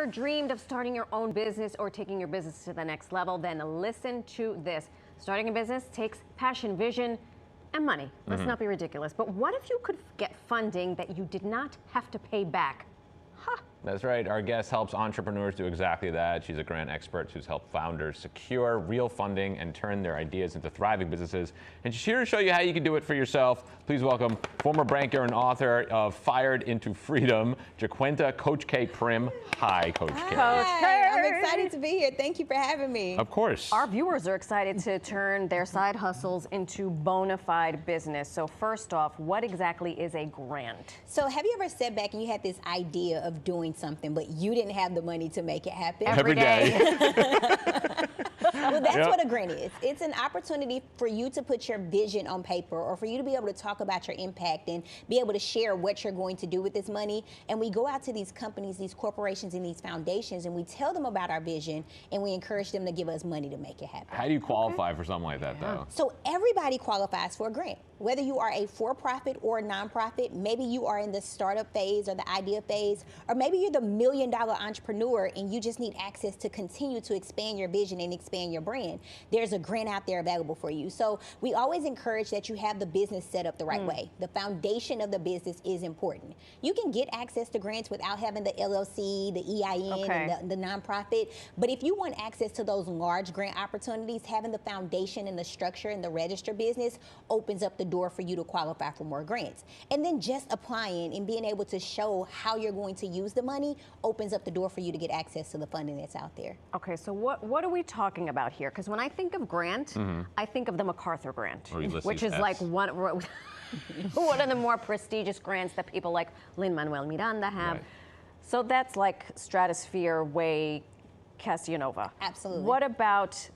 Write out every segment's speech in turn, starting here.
ever dreamed of starting your own business or taking your business to the next level? Then listen to this. Starting a business takes passion, vision, and money. Let's not be ridiculous. But what if you could get funding that you did not have to pay back? Huh. That's right. Our guest helps entrepreneurs do exactly that. She's a grant expert who's helped founders secure real funding and turn their ideas into thriving businesses. And she's here to show you how you can do it for yourself. Please welcome former banker and author of Fired into Freedom, Jaquenta Coach K Prim. Hi, Coach K. Coach K. I'm excited to be here. Thank you for having me. Of course. Our viewers are excited to turn their side hustles into bona fide business. So first off, what exactly is a grant? So have you ever sat back and you had this idea of doing something, but you didn't have the money to make it happen? Every day. Well, that's what a grant is. It's an opportunity for you to put your vision on paper, or for you to be able to talk about your impact and be able to share what you're going to do with this money. And we go out to these companies, these corporations, and these foundations, and we tell them about our vision, and we encourage them to give us money to make it happen. How do you qualify for something like that, though? So everybody qualifies for a grant. Whether you are a for-profit or a nonprofit, maybe you are in the startup phase or the idea phase, or maybe you're the million-dollar entrepreneur and you just need access to continue to expand your vision and expand your brand. There's a grant out there available for you. So we always encourage that you have the business set up the right way. The foundation of the business is important. You can get access to grants without having the LLC, the EIN, and the nonprofit. But if you want access to those large grant opportunities, having the foundation and the structure and the registered business opens up the door for you to qualify for more grants. And then just applying and being able to show how you're going to use the money opens up the door for you to get access to the funding that's out there. Okay, so what are we talking about here? Because when I think of grant, I think of the MacArthur Grant, which is like one of the more prestigious grants that people like Lin-Manuel Miranda have. Right. So that's like stratosphere way Casanova. Absolutely. What about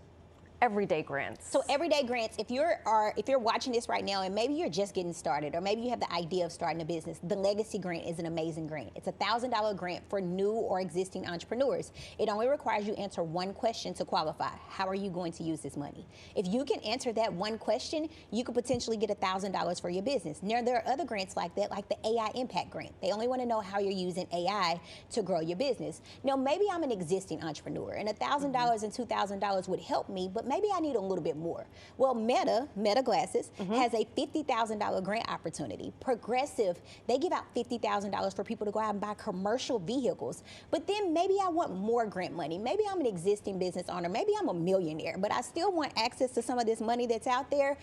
everyday grants? So everyday grants, if you're watching this right now and maybe you're just getting started, or maybe you have the idea of starting a business, the Legacy Grant is an amazing grant. It's a $1,000 grant for new or existing entrepreneurs. It only requires you answer one question to qualify. How are you going to use this money? If you can answer that one question, you could potentially get $1,000 for your business. Now, there are other grants like that, like the AI Impact Grant. They only want to know how you're using AI to grow your business. Now, maybe I'm an existing entrepreneur and $1,000 and $2,000 would help me, but maybe I need a little bit more. Well, Meta Glasses has a $50,000 grant opportunity. Progressive, they give out $50,000 for people to go out and buy commercial vehicles. But then maybe I want more grant money. Maybe I'm an existing business owner. Maybe I'm a millionaire, but I still want access to some of this money that's out there.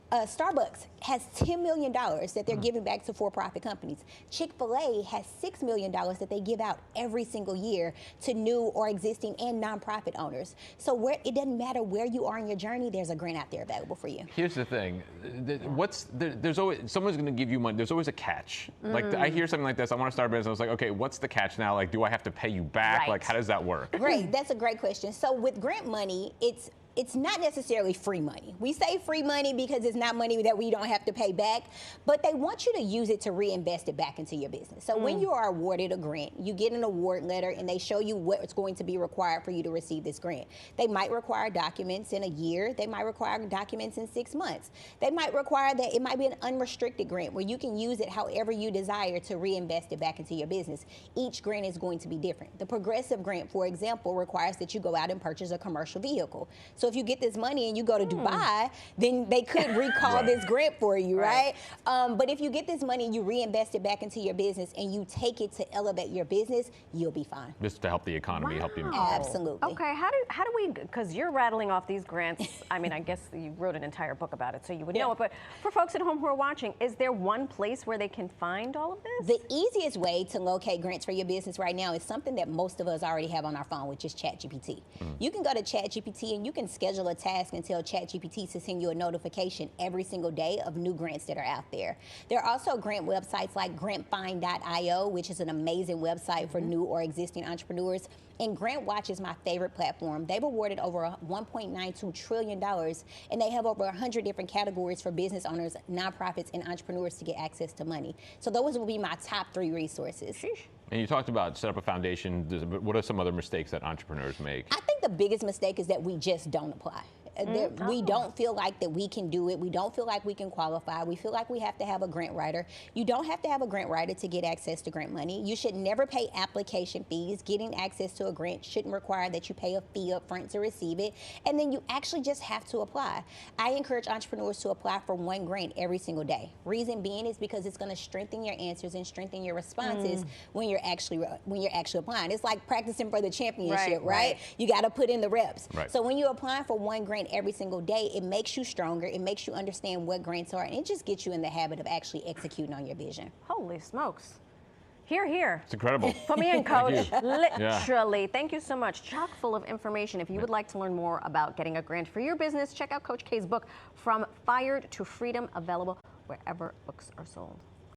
Starbucks has $10 million that they're giving back to for-profit companies. Chick-fil-A has $6 million that they give out every single year to new or existing and nonprofit owners. So it doesn't matter where you are in your journey, there's a grant out there available for you. Here's the thing. There's always, someone's going to give you money. There's always a catch. Like, I hear something like this, I want to start a business. I was like, okay, what's the catch now? Like, do I have to pay you back? Right. Like, how does that work? Great, that's a great question. So with grant money, it's not necessarily free money. We say free money because it's not money that we don't have to pay back, but they want you to use it to reinvest it back into your business. So when you are awarded a grant, you get an award letter and they show you what's going to be required for you to receive this grant. They might require documents in a year. They might require documents in 6 months. They might require that it might be an unrestricted grant where you can use it however you desire to reinvest it back into your business. Each grant is going to be different. The Progressive Grant, for example, requires that you go out and purchase a commercial vehicle. So if you get this money and you go to Dubai, then they could recall this grant for you, right? But if you get this money and you reinvest it back into your business and you take it to elevate your business, you'll be fine. Just to help the economy, help you. Absolutely. Okay, how do we, because you're rattling off these grants, I mean, I guess you wrote an entire book about it, so you would know it, but for folks at home who are watching, is there one place where they can find all of this? The easiest way to locate grants for your business right now is something that most of us already have on our phone, which is ChatGPT. You can go to ChatGPT and you can schedule a task and tell ChatGPT to send you a notification every single day of new grants that are out there. There are also grant websites like grantfind.io, which is an amazing website for new or existing entrepreneurs. And GrantWatch is my favorite platform. They've awarded over $1.92 trillion, and they have over 100 different categories for business owners, nonprofits, and entrepreneurs to get access to money. So those will be my top 3 resources. And you talked about set up a foundation. What are some other mistakes that entrepreneurs make? I think the biggest mistake is that we just don't apply. We don't feel like that we can do it. We don't feel like we can qualify. We feel like we have to have a grant writer. You don't have to have a grant writer to get access to grant money. You should never pay application fees. Getting access to a grant shouldn't require that you pay a fee up front to receive it. And then you actually just have to apply. I encourage entrepreneurs to apply for one grant every single day. Reason being is because it's going to strengthen your answers and strengthen your responses when you're actually applying. It's like practicing for the championship, right? You got to put in the reps. Right. So when you're applying for one grant every single day, it makes you stronger. It makes you understand what grants are, and it just gets you in the habit of actually executing on your vision. Holy smokes. Hear, hear. It's incredible. Put me in, coach. Yeah. Literally. Thank you so much. Chock full of information. If you would like to learn more about getting a grant for your business, check out Coach K's book, From Fired to Freedom, available wherever books are sold.